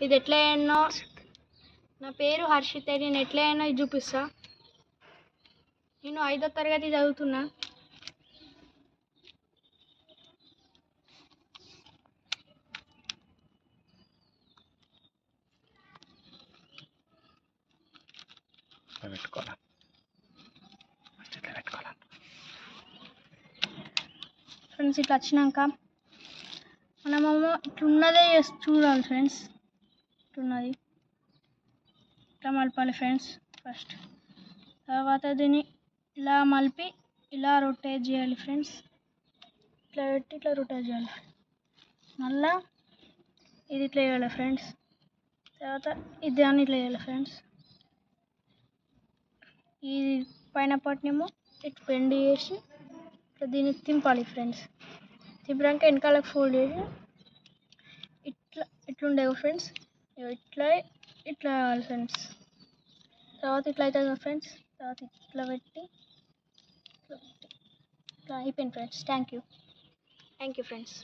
ఇది ఎట్లా అయ్యానో. నా పేరు హర్షిత్. నేను ఎట్లా అయ్యానో ఇది చూపిస్తా. నేను 5వ తరగతి చదువుతున్నా. ఫ్రెండ్స్ ఇట్లా వచ్చినాక మనమేమో ఇట్లున్నదే చూడాలి ఫ్రెండ్స్. ఇట్లున్నది ఇట్లా మలపాలి ఫ్రెండ్స్ ఫస్ట్. తర్వాత దీన్ని ఇలా మలిపి ఇలా రొటేట్ చేయాలి ఫ్రెండ్స్. ఇట్లా పెట్టి ఇట్లా రొటేట్ చేయాలి. మళ్ళా ఇది ఇట్లా వేయాలి ఫ్రెండ్స్. తర్వాత ఇది దాన్ని ఇట్లా వేయాలి ఫ్రెండ్స్. ఈ పైన పట్టినేమో ఇట్లా బెండ్ చేసి ఇట్లా దీన్ని తింపాలి ఫ్రెండ్స్. తిప్పాక వెనకాలకు ఫోల్డ్ చేసి ఇట్లా ఇట్లుండేవి ఫ్రెండ్స్. ఇట్లా ఇట్లా కావాలి ఫ్రెండ్స్. తర్వాత ఇట్లా అవుతుంది కదా ఫ్రెండ్స్. తర్వాత ఇట్లా పెట్టి ఇట్లా అయిపోయింది ఫ్రెండ్స్. Thank you friends.